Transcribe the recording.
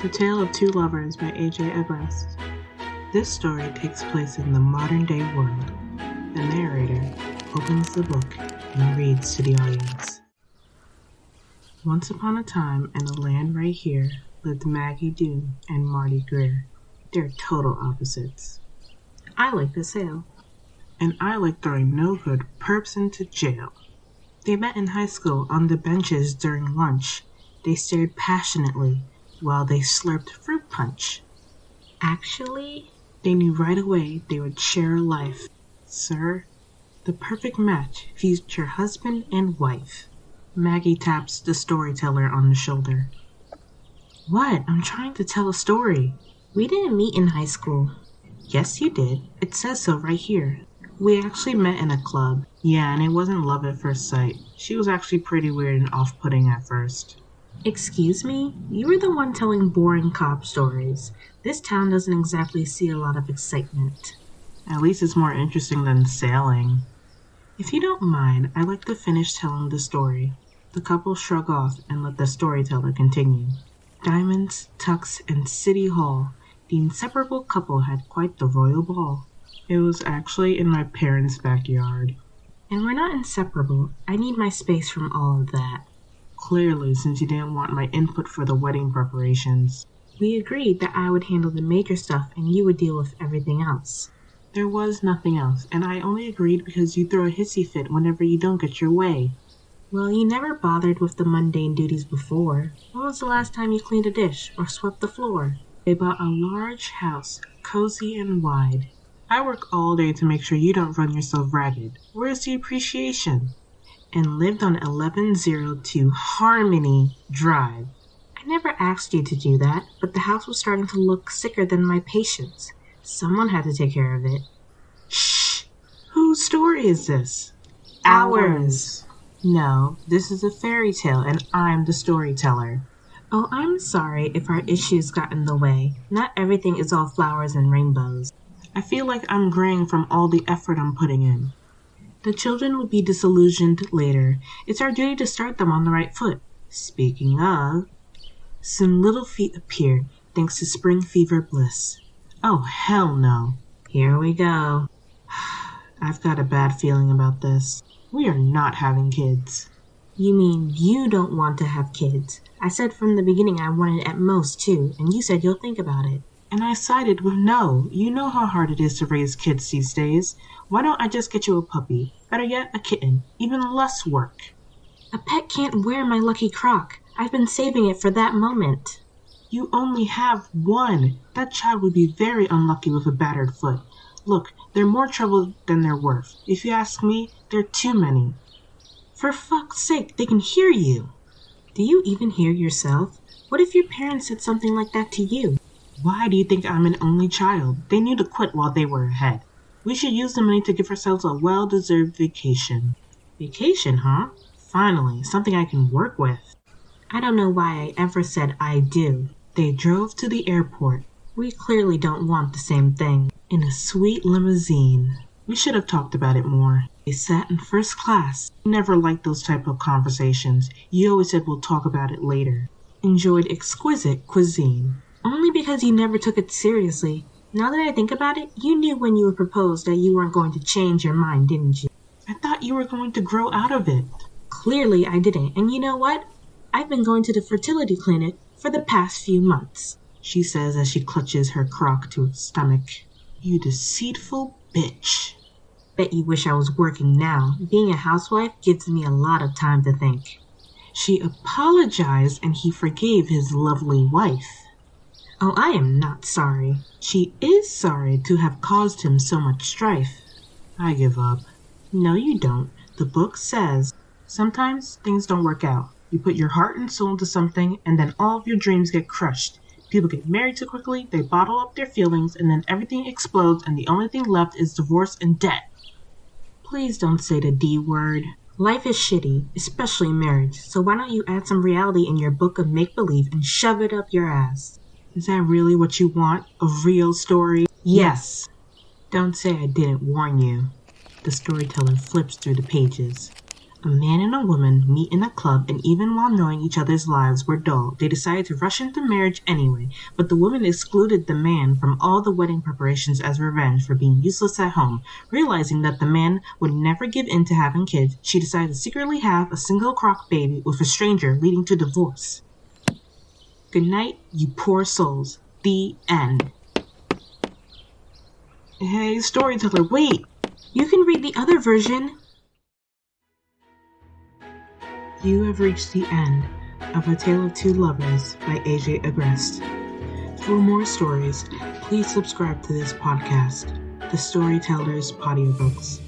The Tale of Two Lovers by A.J. Egrest. This story takes place in the modern-day world. The narrator opens the book and reads to the audience. Once upon a time, in a land right here, lived Maggie Doon and Marty Greer. They're total opposites. I like to sail. And I like throwing no-good perps into jail. They met in high school on the benches during lunch. They stared passionately while they slurped fruit punch. Actually, they knew right away they would share a life. Sir, the perfect match, future husband and wife. Maggie taps the storyteller on the shoulder. What? I'm trying to tell a story. We didn't meet in high school. Yes, you did. It says so right here. We actually met in a club. Yeah, and it wasn't love at first sight. She was actually pretty weird and off-putting at first. Excuse me? You were the one telling boring cop stories. This town doesn't exactly see a lot of excitement. At least it's more interesting than sailing. If you don't mind, I'd like to finish telling the story. The couple shrug off and let the storyteller continue. Diamonds, tux, and City Hall. The inseparable couple had quite the royal ball. It was actually in my parents' backyard. And we're not inseparable. I need my space from all of that. Clearly, since you didn't want my input for the wedding preparations. We agreed that I would handle the major stuff and you would deal with everything else. There was nothing else, and I only agreed because you throw a hissy fit whenever you don't get your way. Well, you never bothered with the mundane duties before. When was the last time you cleaned a dish or swept the floor? They bought a large house, cozy and wide. I work all day to make sure you don't run yourself ragged. Where's the appreciation? And lived on 1102 Harmony Drive. I never asked you to do that, but the house was starting to look sicker than my patience. Someone had to take care of it. Shh! Whose story is this? Ours. No, this is a fairy tale, and I'm the storyteller. Oh, I'm sorry if our issues got in the way. Not everything is all flowers and rainbows. I feel like I'm graying from all the effort I'm putting in. The children will be disillusioned later. It's our duty to start them on the right foot. Speaking of, some little feet appeared, thanks to spring fever bliss. Oh, hell no. Here we go. I've got a bad feeling about this. We are not having kids. You mean you don't want to have kids? I said from the beginning I wanted at most 2, and you said you'll think about it. And I sided with no. You know how hard it is to raise kids these days. Why don't I just get you a puppy? Better yet, a kitten. Even less work. A pet can't wear my lucky crock. I've been saving it for that moment. You only have one. That child would be very unlucky with a battered foot. Look, they're more trouble than they're worth. If you ask me, they're too many. For fuck's sake, they can hear you. Do you even hear yourself? What if your parents said something like that to you? Why do you think I'm an only child? They knew to quit while they were ahead. We should use the money to give ourselves a well-deserved vacation. Vacation, huh? Finally, something I can work with. I don't know why I ever said I do. They drove to the airport. We clearly don't want the same thing. In a sweet limousine. We should have talked about it more. They sat in first class. You never liked those type of conversations. You always said we'll talk about it later. Enjoyed exquisite cuisine. Only because you never took it seriously. Now that I think about it, you knew when you were proposed that you weren't going to change your mind, didn't you? I thought you were going to grow out of it. Clearly I didn't, and you know what? I've been going to the fertility clinic for the past few months, she says as she clutches her crock to her stomach. You deceitful bitch. Bet you wish I was working now. Being a housewife gives me a lot of time to think. She apologized and he forgave his lovely wife. Oh, I am not sorry. She is sorry to have caused him so much strife. I give up. No, you don't. The book says, sometimes things don't work out. You put your heart and soul into something, and then all of your dreams get crushed. People get married too quickly, they bottle up their feelings, and then everything explodes, and the only thing left is divorce and debt. Please don't say the D word. Life is shitty, especially marriage, so why don't you add some reality in your book of make-believe and shove it up your ass? Is that really what you want? A real story? Yes. Don't say I didn't warn you. The storyteller flips through the pages. A man and a woman meet in a club, and even while knowing each other's lives were dull, they decided to rush into marriage anyway. But the woman excluded the man from all the wedding preparations as revenge for being useless at home. Realizing that the man would never give in to having kids, she decided to secretly have a single crock baby with a stranger, leading to divorce. Good night, you poor souls. The end. Hey, storyteller, wait! You can read the other version! You have reached the end of A Tale of Two Lovers by A.J. Agrest. For more stories, please subscribe to this podcast, The Storyteller's Podiobooks.